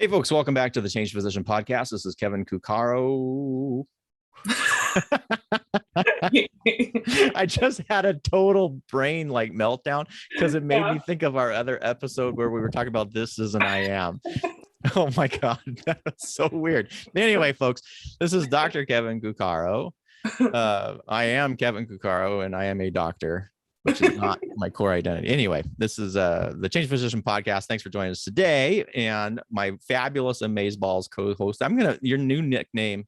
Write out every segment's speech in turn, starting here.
Hey, folks, welcome back to the Change Physician Podcast. This is Kevin Cuccaro. I just had a total brain meltdown because it made me think of our other episode where we were talking about this is an I am. Oh my God, that's so weird. Anyway, folks, this is Dr. Kevin Cuccaro. I am Kevin Cuccaro and I am a doctor, which is not my core identity. Anyway, this is the Change Physician Podcast. Thanks for joining us today. And my fabulous Amazeballs co-host. Your new nickname.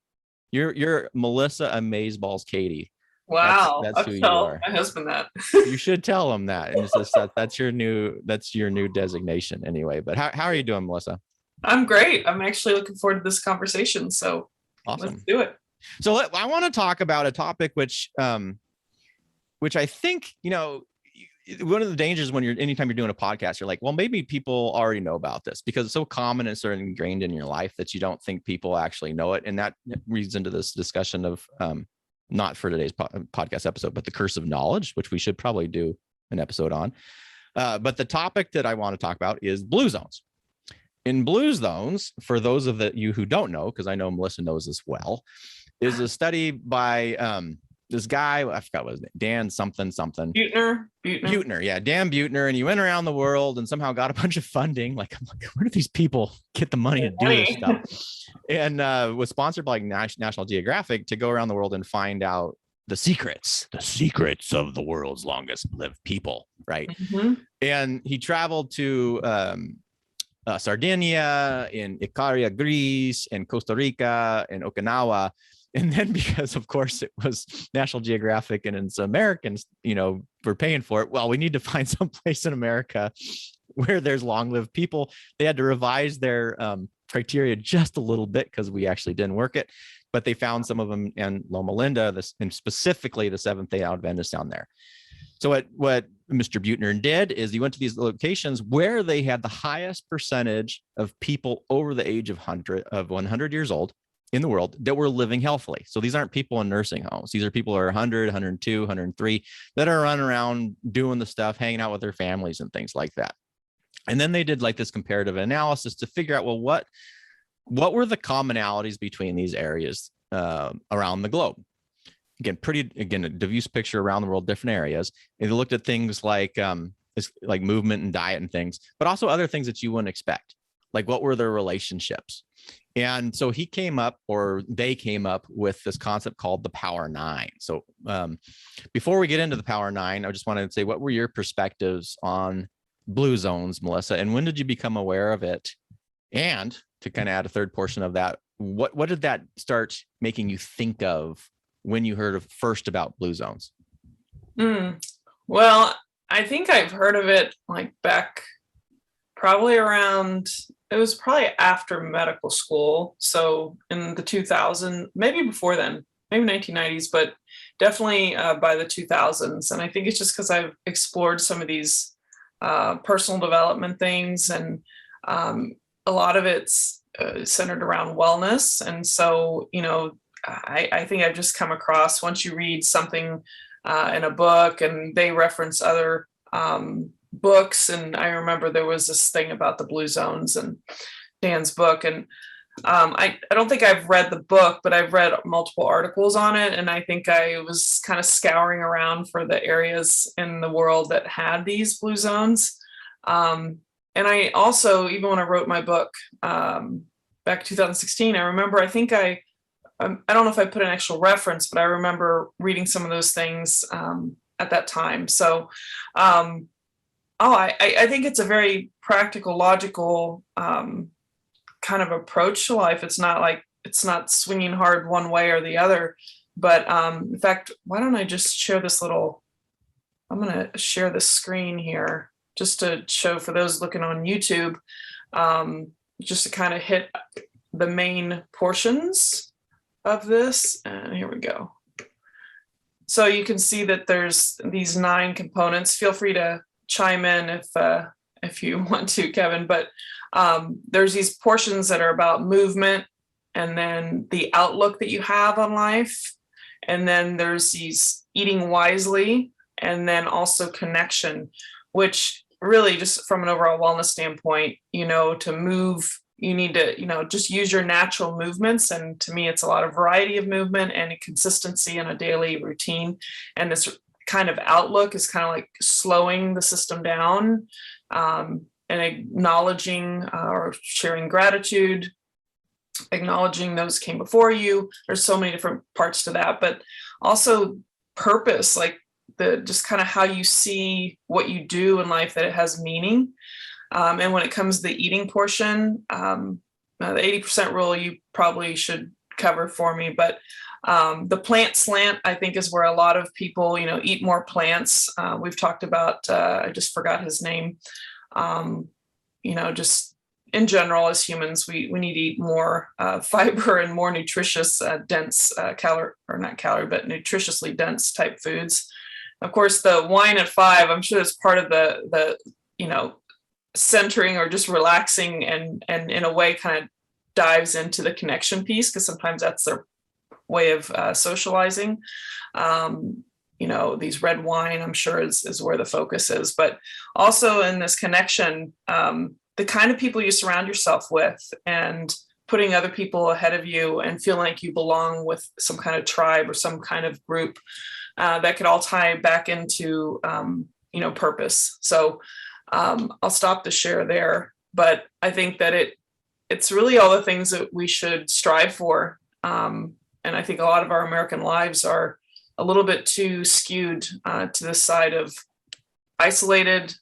You're Melissa Amazeballs Katie. Wow, that's who you are. My husband that. You should tell him that. And that's your new designation anyway. But how are you doing, Melissa? I'm great. I'm actually looking forward to this conversation. So awesome. Let's do it. So I want to talk about a topic which I think, one of the dangers anytime you're doing a podcast, you're like, well, maybe people already know about this because it's so common and sort of ingrained in your life that you don't think people actually know it. And that leads into this discussion of, not for today's podcast episode, but the curse of knowledge, which we should probably do an episode on. But the topic that I want to talk about is blue zones. In blue zones, for those of you who don't know, because I know Melissa knows this well, is a study by this guy, I forgot what his name, Dan something. Buettner. Yeah, Dan Buettner. And he went around the world and somehow got a bunch of funding. I'm like, where do these people get the money to do this stuff? And was sponsored by National Geographic to go around the world and find out the secrets of the world's longest lived people, right? Mm-hmm. And he traveled to Sardinia, in Icaria, Greece, in Costa Rica, in Okinawa. And then because, of course, it was National Geographic and it's Americans, we're paying for it. Well, we need to find some place in America where there's long-lived people. They had to revise their criteria just a little bit because we actually didn't work it. But they found some of them in Loma Linda, and specifically the Seventh-day Adventists down there. So what Mr. Buettner did is he went to these locations where they had the highest percentage of people over the age of 100 years old in the world that were living healthily. So these aren't people in nursing homes. These are people who are 100, 102, 103 that are running around doing the stuff, hanging out with their families and things like that. And then they did this comparative analysis to figure out, well, what were the commonalities between these areas around the globe? Again, a diffuse picture around the world, different areas. And they looked at things like movement and diet and things, but also other things that you wouldn't expect. Like what were their relationships? And so they came up with this concept called the Power Nine. So before we get into the Power Nine, I just wanted to say, what were your perspectives on blue zones, Melissa? And when did you become aware of it? And to kind of add a third portion of that, what did that start making you think of when you heard first about blue zones? Well, I think I've heard of it back probably around, it was probably after medical school. So in the 2000s, maybe before then, maybe 1990s, but definitely by the 2000s. And I think it's just because I've explored some of these personal development things, and a lot of it's centered around wellness. And so, I think I've just come across, once you read something in a book and they reference other books, and I remember there was this thing about the blue zones and Dan's book, and I don't think I've read the book, but I've read multiple articles on it, and I think I was kind of scouring around for the areas in the world that had these blue zones. And I also, even when I wrote my book back in 2016, I remember, I don't know if I put an actual reference, but I remember reading some of those things at that time. So, I think it's a very practical, logical kind of approach to life. It's not swinging hard one way or the other. But in fact, why don't I just share I'm going to share the screen here just to show for those looking on YouTube, just to kind of hit the main portions of this. And here we go. So you can see that there's these 9 components. Feel free to chime in if you want to, Kevin, but there's these portions that are about movement, and then the outlook that you have on life. And then there's these eating wisely, and then also connection, which really, just from an overall wellness standpoint, to move you need to, just use your natural movements. And to me, it's a lot of variety of movement and a consistency in a daily routine. And this kind of outlook is kind of like slowing the system down, and acknowledging or sharing gratitude, acknowledging those came before you. There's so many different parts to that, but also purpose, like just kind of how you see what you do in life, that it has meaning. And when it comes to the eating portion, the 80% rule you probably should cover for me, but the plant slant, I think, is where a lot of people, eat more plants. We've talked about, I just forgot his name. Just in general, as humans, we need to eat more fiber and more nutritious, dense but nutritiously dense type foods. Of course, the wine at 5, I'm sure it's part of the centering or just relaxing, and in a way kind of dives into the connection piece, because sometimes that's their way of socializing. These red wine, I'm sure is where the focus is, but also in this connection, the kind of people you surround yourself with, and putting other people ahead of you and feeling like you belong with some kind of tribe or some kind of group, that could all tie back into, purpose. So I'll stop the share there, but I think that it's really all the things that we should strive for. And I think a lot of our American lives are a little bit too skewed to the side of isolated,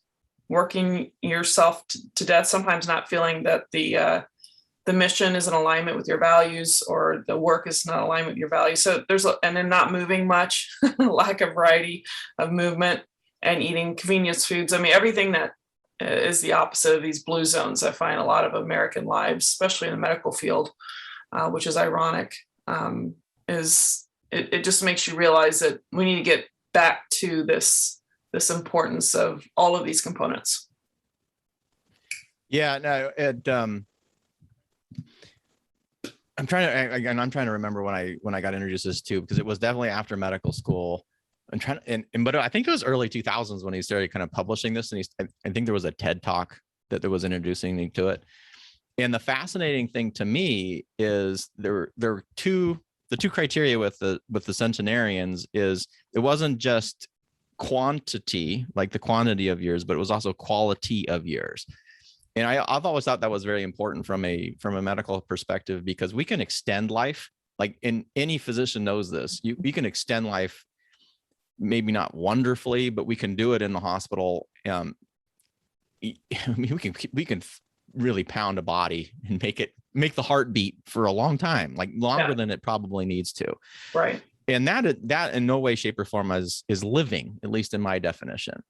working yourself to death, sometimes not feeling that the mission is in alignment with your values, or the work is not in alignment with your values. So and then not moving much, lack of variety of movement, and eating convenience foods. I mean, everything that is the opposite of these blue zones. I find a lot of American lives, especially in the medical field, which is ironic, is it just makes you realize that we need to get back to this importance of all of these components. Yeah, no, I'm trying to remember when I got introduced to this too, because it was definitely after medical school. But I think it was early 2000s when he started kind of publishing this, and I think there was a TED talk that was introducing me to it. And the fascinating thing to me is there were the two criteria with the centenarians is it wasn't just quantity, like the quantity of years, but it was also quality of years. And I've always thought that was very important from a medical perspective, because we can extend life. Like, any physician knows this. We can extend life, maybe not wonderfully, but we can do it in the hospital. I mean, we can really pound a body and make the heart beat for a long time, like longer than it probably needs to. Right. And that in no way, shape, or form is living, at least in my definition.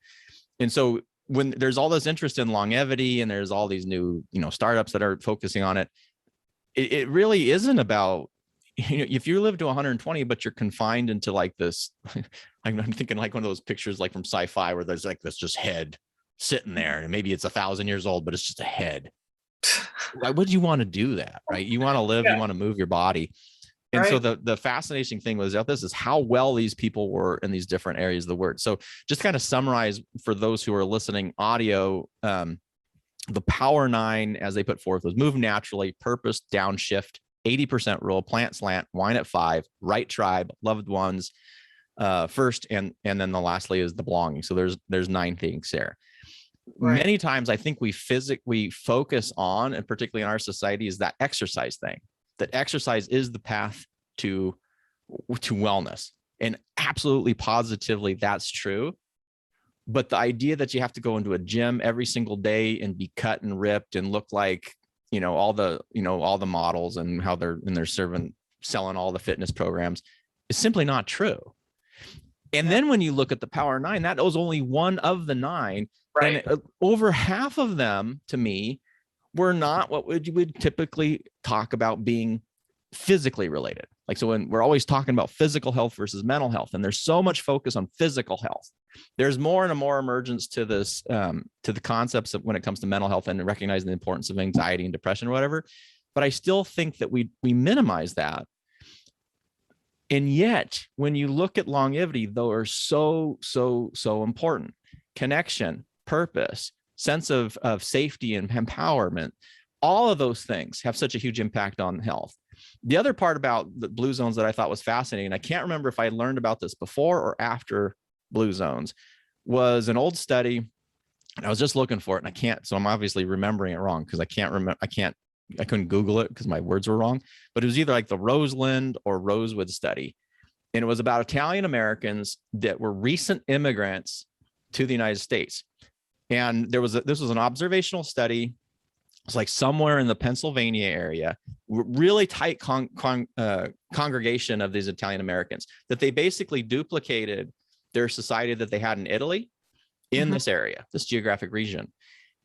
And so when there's all this interest in longevity, and there's all these new, startups that are focusing on it, it really isn't about, if you live to 120, but you're confined into like this, I'm thinking like one of those pictures like from sci-fi where there's like this just head sitting there, and maybe it's 1,000 years old, but it's just a head. Why would you want to do that? Right? You want to live, you want to move your body. And right. So the fascinating thing was about this is how well these people were in these different areas of the word. So just kind of summarize for those who are listening audio, the power 9, as they put forth, was move naturally, purpose, downshift, 80% rule, plant slant, wine at 5, right tribe, loved ones first, and then the lastly is the belonging. So there's 9 things there. Right. Many times I think we focus on, and particularly in our society, is that exercise thing. That exercise is the path to wellness, and absolutely positively that's true. But the idea that you have to go into a gym every single day and be cut and ripped and look like all the models and how they're selling all the fitness programs is simply not true. And then when you look at the power 9, that was only one of the 9, right. And over half of them, to me, were not what you would typically talk about being physically related. Like, so when we're always talking about physical health versus mental health, and there's so much focus on physical health, there's more and more emergence to this, to the concepts of when it comes to mental health and recognizing the importance of anxiety and depression or whatever. But I still think that we minimize that. And yet, when you look at longevity, those are so important. Connection, purpose, sense of safety and empowerment, all of those things have such a huge impact on health. The other part about the blue zones that I thought was fascinating, I can't remember if I learned about this before or after blue zones, was an old study. And I was just looking for it and I can't, so I'm obviously remembering it wrong because I can't remember, I couldn't Google it because my words were wrong, but it was either like the Roseland or Rosewood study. And it was about Italian Americans that were recent immigrants to the United States. And this was an observational study. It's like somewhere in the Pennsylvania area, really tight congregation of these Italian Americans, that they basically duplicated their society that they had in Italy in this area, this geographic region.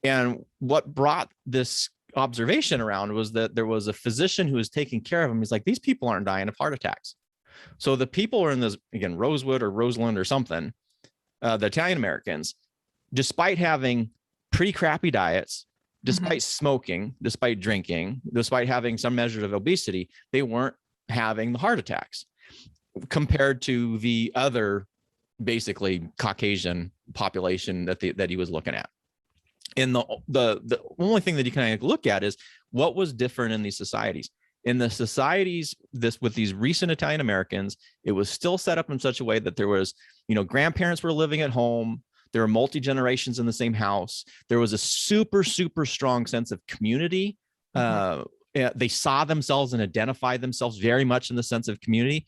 And what brought this observation around was that there was a physician who was taking care of them. He's like, these people aren't dying of heart attacks. So the people are in this, again, Rosewood or Roseland or something, the Italian Americans, despite having pretty crappy diets, despite smoking, despite drinking, despite having some measures of obesity, they weren't having the heart attacks compared to the other basically Caucasian population that he was looking at. And the only thing that you can look at is what was different in these societies. In the societies, with these recent Italian Americans, it was still set up in such a way that there was, grandparents were living at home. There were multi-generations in the same house. There was a super, super strong sense of community. They saw themselves and identified themselves very much in the sense of community,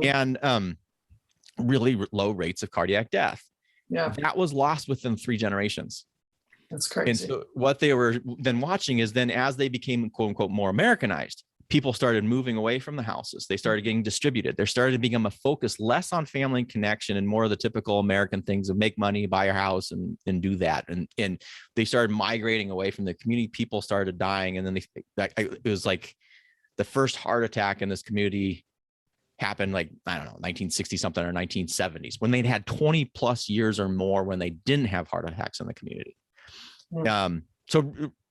and really low rates of cardiac death. Yeah, that was lost within 3 generations. That's crazy. And so what they were then watching is then as they became quote unquote more Americanized, people started moving away from the houses. They started getting distributed. There started to become a focus less on family connection and more of the typical American things of make money, buy a house, and do that. And they started migrating away from the community. People started dying. And then it was like the first heart attack in this community happened like, I don't know, 1960 something or 1970s, when they'd had 20 plus years or more when they didn't have heart attacks in the community.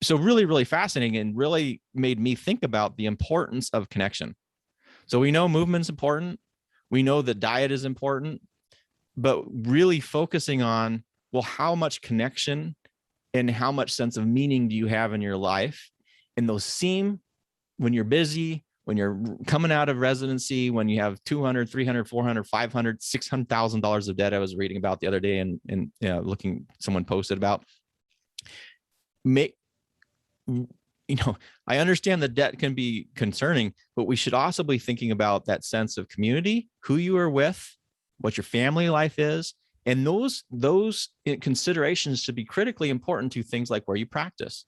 So really, really fascinating, and really made me think about the importance of connection. So we know movement's important. We know that diet is important, but really focusing on, well, how much connection and how much sense of meaning do you have in your life? And those seem, when you're busy, when you're coming out of residency, when you have 200, 300, 400, 500, $600,000 of debt I was reading about the other day and someone posted about, I understand that debt can be concerning, but we should also be thinking about that sense of community, who you are with, what your family life is. And those considerations should be critically important to things like where you practice.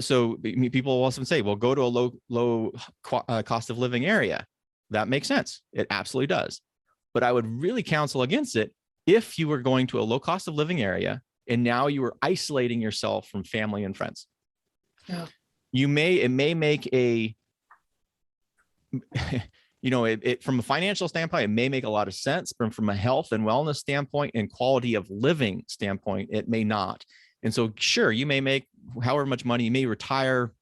So people will often say, well, go to a low cost of living area. That makes sense. It absolutely does. But I would really counsel against it if you were going to a low cost of living area and now you were isolating yourself from family and friends. Yeah. It may make from a financial standpoint, it may make a lot of sense, but from a health and wellness standpoint and quality of living standpoint, it may not. And so sure, you may make however much money, you may retire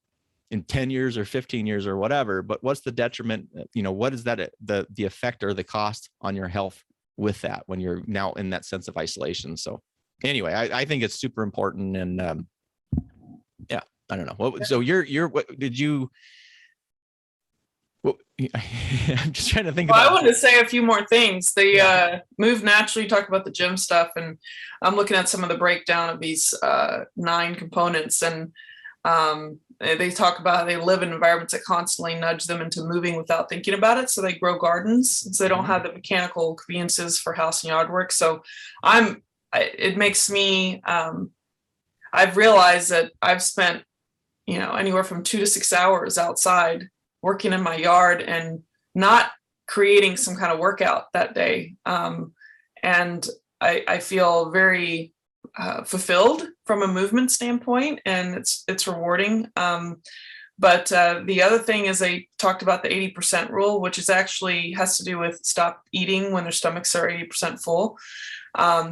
in 10 years or 15 years or whatever, but what's the detriment? What is that, the effect or the cost on your health with that when you're now in that sense of isolation? So anyway, I think it's super important. And I don't know. So what did you, I'm just trying to think about. I want to say a few more things. They Move Naturally, talk about the gym stuff, and I'm looking at some of the breakdown of these 9 components, and they talk about how they live in environments that constantly nudge them into moving without thinking about it. So they grow gardens, so they don't have the mechanical conveniences for house and yard work. So it makes me, I've realized that I've spent, anywhere from 2 to 6 hours outside working in my yard and not creating some kind of workout that day. And I feel very fulfilled from a movement standpoint, and it's rewarding. But the other thing is they talked about the 80% rule, which is actually has to do with stop eating when their stomachs are 80% full.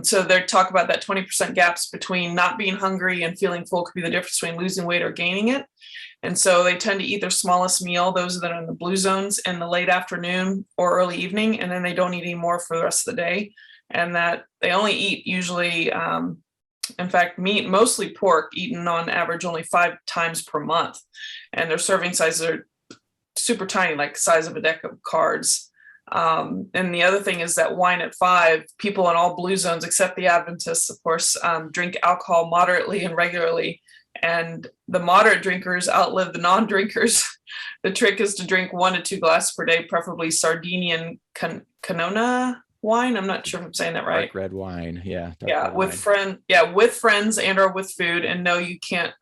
So they talk about that 20% gaps between not being hungry and feeling full could be the difference between losing weight or gaining it. And so they tend to eat their smallest meal, those that are in the blue zones, in the late afternoon or early evening, and then they don't eat any more for the rest of the day. And that they only eat usually in fact, meat, mostly pork, eaten on average only 5 times per month. And their serving sizes are super tiny, like the size of a deck of cards. And the other thing is that wine at 5, people in all blue zones, except the Adventists, of course, drink alcohol moderately and regularly. And the moderate drinkers outlive the non-drinkers. The trick is to drink 1 to 2 glasses per day, preferably Sardinian Canona wine. I'm not sure if I'm saying that right. Dark red wine. Yeah. With friends and or with food. And no, you can't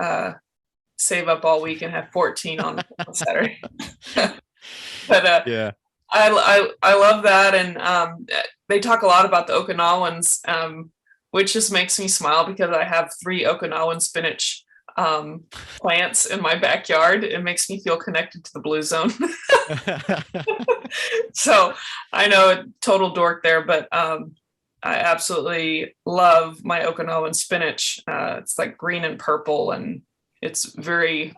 save up all week and have 14 on Saturday. But yeah. I love that. And they talk a lot about the Okinawans, which just makes me smile because I have 3 Okinawan spinach plants in my backyard. It makes me feel connected to the blue zone. So I know a total dork there, but I absolutely love my Okinawan spinach. It's like green and purple, and it's very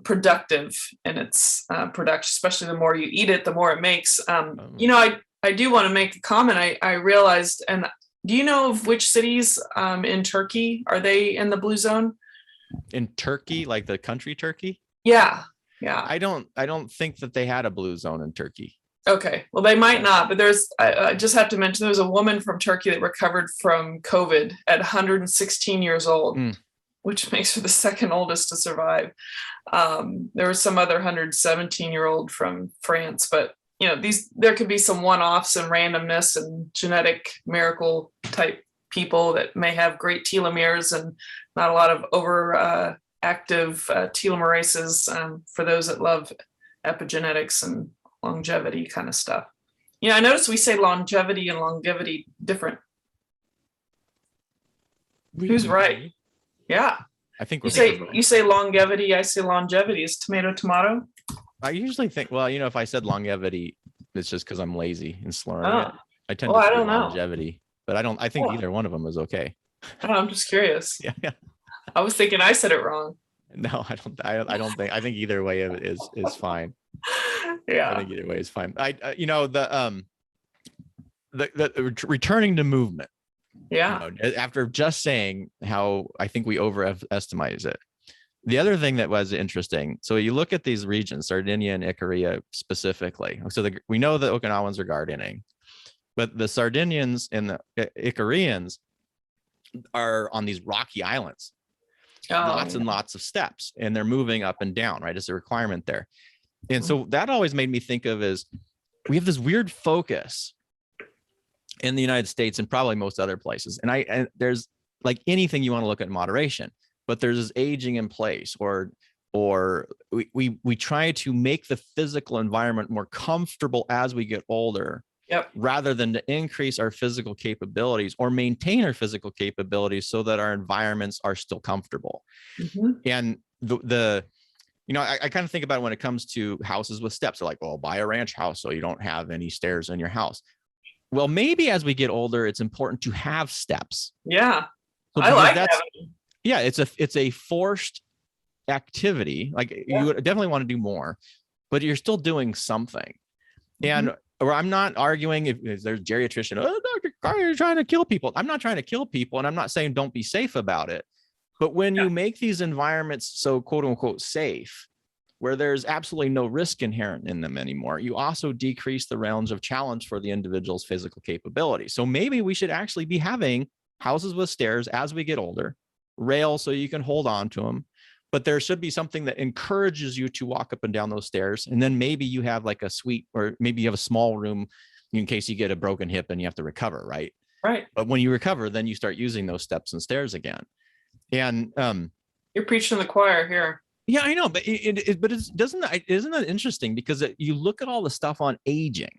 productive in its production, especially the more you eat it, the more it makes. I do want to make a comment. I realized, and do you know of which cities in Turkey are they in the blue zone? In Turkey, like the country Turkey? Yeah. I don't think that they had a blue zone in Turkey. Okay, well, they might not, but I just have to mention, there was a woman from Turkey that recovered from COVID at 116 years old, which makes her the second oldest to survive. There was some other 117-year-old from France, but there could be some one-offs and randomness and genetic miracle type people that may have great telomeres and not a lot of overactive telomerases, for those that love epigenetics and longevity kind of stuff. I noticed we say longevity and longevity different. Who's right? Yeah. I think you say longevity, I say longevity. Is tomato? I usually think, if I said longevity, it's just because I'm lazy and slurring it. I tend to say longevity, but I think either one of them is okay. I'm just curious. Yeah. I was thinking I said it wrong. No, I don't think. I think either way is fine. Yeah. I think either way is fine. The returning to movement. Yeah. After just saying how I think we overestimate it. The other thing that was interesting, so you look at these regions, Sardinia and Icaria specifically. So we know the Okinawans are gardening, but the Sardinians and the Icarians are on these rocky islands, lots and lots of steps, and they're moving up and down, right? It's a requirement there. And so that always made me think of as we have this weird focus in the United States and probably most other places. And there's like anything you want to look at in moderation, but there's this aging in place, or we try to make the physical environment more comfortable as we get older, rather than to increase our physical capabilities or maintain our physical capabilities so that our environments are still comfortable. And I kind of think about it when it comes to houses with steps. They're like, well, buy a ranch house so you don't have any stairs in your house. Well, maybe as we get older, it's important to have steps. Yeah. So I like that. Yeah, it's a forced activity. Like you would definitely want to do more, but you're still doing something. And or I'm not arguing if there's geriatrician, Dr. Cuccaro, you're trying to kill people. I'm not trying to kill people, and I'm not saying don't be safe about it. But when you make these environments so quote unquote safe, where there's absolutely no risk inherent in them anymore, you also decrease the realms of challenge for the individual's physical capability. So maybe we should actually be having houses with stairs as we get older, rails so you can hold on to them, but there should be something that encourages you to walk up and down those stairs. And then maybe you have like a suite, or maybe you have a small room in case you get a broken hip and you have to recover, right? Right. But when you recover, then you start using those steps and stairs again. And you're preaching the choir here. Yeah, I know, but isn't that interesting? Because you look at all the stuff on aging,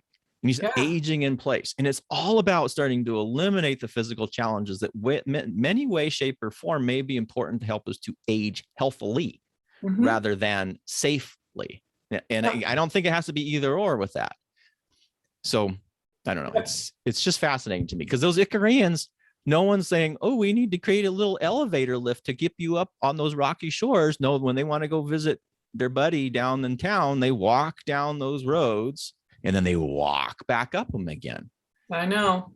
and you say aging in place, and it's all about starting to eliminate the physical challenges that many way, shape, or form may be important to help us to age healthily rather than safely. And I don't think it has to be either or with that. So I don't know. It's just fascinating to me because those Icarians, no one's saying, oh, we need to create a little elevator lift to get you up on those rocky shores. No, when they want to go visit their buddy down in town, they walk down those roads and then they walk back up them again. I know.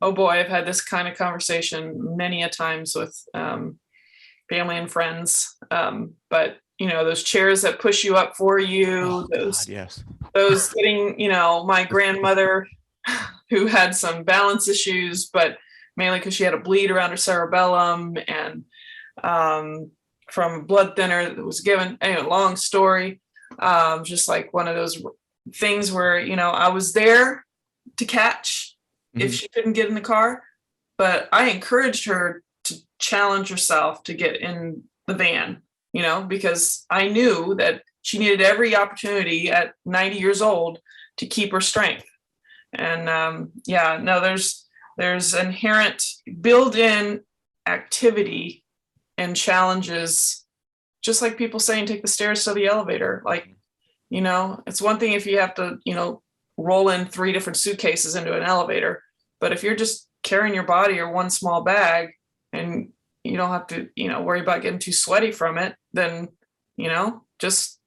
oh boy, I've had this kind of conversation many a times with family and friends. But those chairs that push you up for you, Oh God, yes. those getting, my grandmother who had some balance issues, but mainly because she had a bleed around her cerebellum and from a blood thinner that was given. Anyway, long story. Just like one of those things where, I was there to catch if she couldn't get in the car, but I encouraged her to challenge herself to get in the van, because I knew that she needed every opportunity at 90 years old to keep her strength. And no, there's inherent built-in activity and challenges, just like people saying take the stairs to the elevator. Like, it's one thing if you have to, roll in 3 different suitcases into an elevator, but if you're just carrying your body or one small bag and you don't have to, worry about getting too sweaty from it, then, just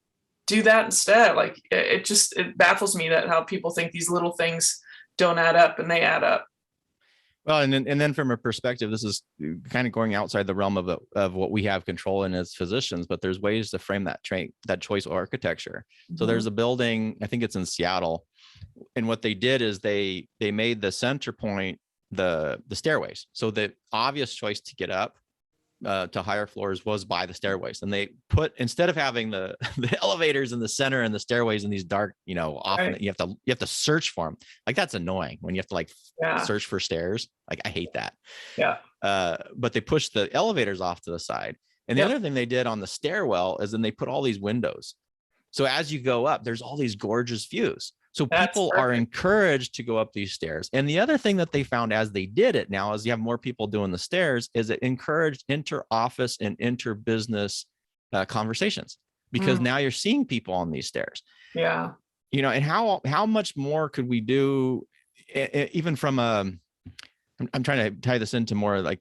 do that instead. Like it baffles me that how people think these little things don't add up, and they add up. Well, and then from a perspective, this is kind of going outside the realm of what we have control in as physicians, but there's ways to frame that choice architecture. So there's a building, I think it's in Seattle, and what they did is they made the center point the stairways. So the obvious choice to get up to higher floors was by the stairways, and they put, instead of having the elevators in the center and the stairways in these dark, often right, you have to search for them. Like that's annoying when you have to search for stairs. Like I hate that. Yeah. But they pushed the elevators off to the side. And the other thing they did on the stairwell is then they put all these windows. So as you go up, there's all these gorgeous views. So people are encouraged to go up these stairs. And the other thing that they found as they did it now, as you have more people doing the stairs, is it encouraged inter-office and inter-business conversations, because now you're seeing people on these stairs. Yeah. And how much more could we do, even from I'm trying to tie this into more like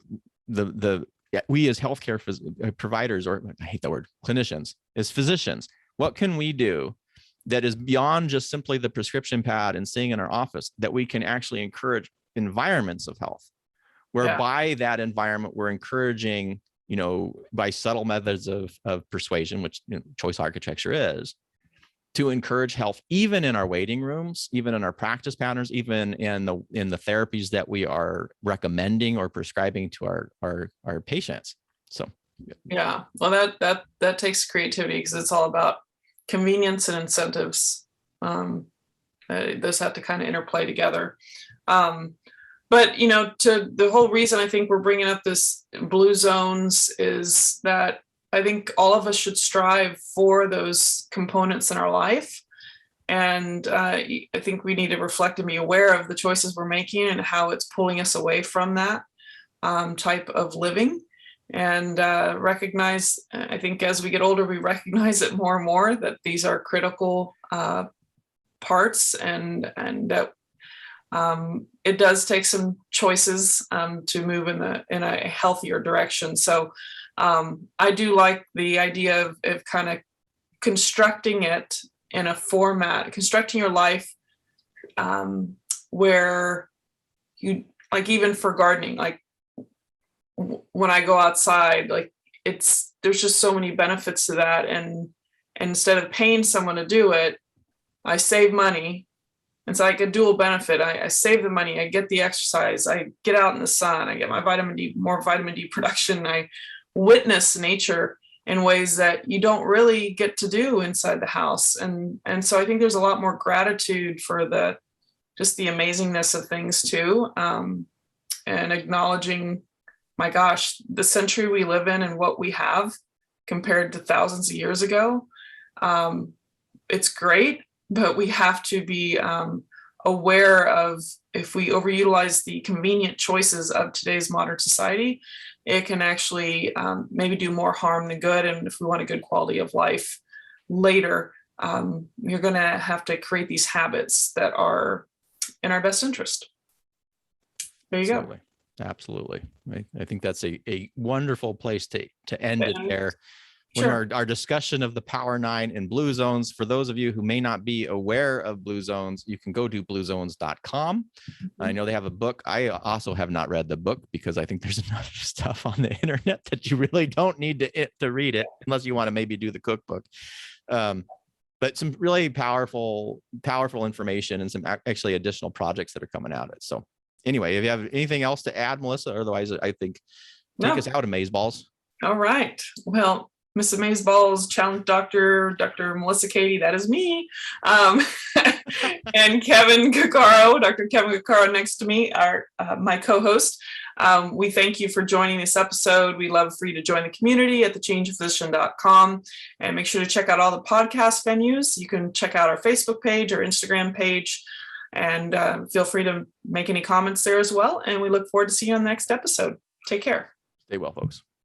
we as healthcare providers, or I hate that word, clinicians, as physicians, what can we do that is beyond just simply the prescription pad and sitting in our office, that we can actually encourage environments of health, whereby that environment we're encouraging, by subtle methods of persuasion, which choice architecture is, to encourage health, even in our waiting rooms, even in our practice patterns, even in the therapies that we are recommending or prescribing to our patients. So yeah, well, that takes creativity, because it's all about convenience and incentives. Those have to kind of interplay together. But to the whole reason I think we're bringing up this blue zones is that I think all of us should strive for those components in our life. And I think we need to reflect and be aware of the choices we're making and how it's pulling us away from that type of living. And recognize, I think as we get older, we recognize it more and more that these are critical parts, and that it does take some choices to move in a healthier direction. So I do like the idea of kind of constructing it in a format, constructing your life where you, like, even for gardening, like when I go outside, like there's just so many benefits to that. And instead of paying someone to do it, I save money. It's like a dual benefit. I save the money, I get the exercise, I get out in the sun, I get my more vitamin D production. I witness nature in ways that you don't really get to do inside the house. And so I think there's a lot more gratitude for just the amazingness of things too. And acknowledging, my gosh, the century we live in and what we have compared to thousands of years ago. It's great, but we have to be aware of, if we overutilize the convenient choices of today's modern society, it can actually maybe do more harm than good. And if we want a good quality of life later, you're going to have to create these habits that are in our best interest. There you go. Absolutely. I think that's a wonderful place to end it there. when Sure. our discussion of the Power Nine and Blue Zones. For those of you who may not be aware of Blue Zones, you can go to bluezones.com. I know they have a book. I also have not read the book because I think there's enough stuff on the internet that you really don't need to read it unless you want to maybe do the cookbook. But some really powerful information and some actually additional projects that are coming out of it. So anyway, if you have anything else to add, Melissa, otherwise I think take us out, Amazeballs. All right. Well, Miss Amazeballs, Challenge Doctor, Dr. Melissa Cady, that is me. And Kevin Cuccaro, Dr. Kevin Cuccaro next to me, my co-host. We thank you for joining this episode. We love for you to join the community at thechangephysician.com and make sure to check out all the podcast venues. You can check out our Facebook page or Instagram page, and feel free to make any comments there as well. And we look forward to seeing you on the next episode. Take care. Stay well, folks.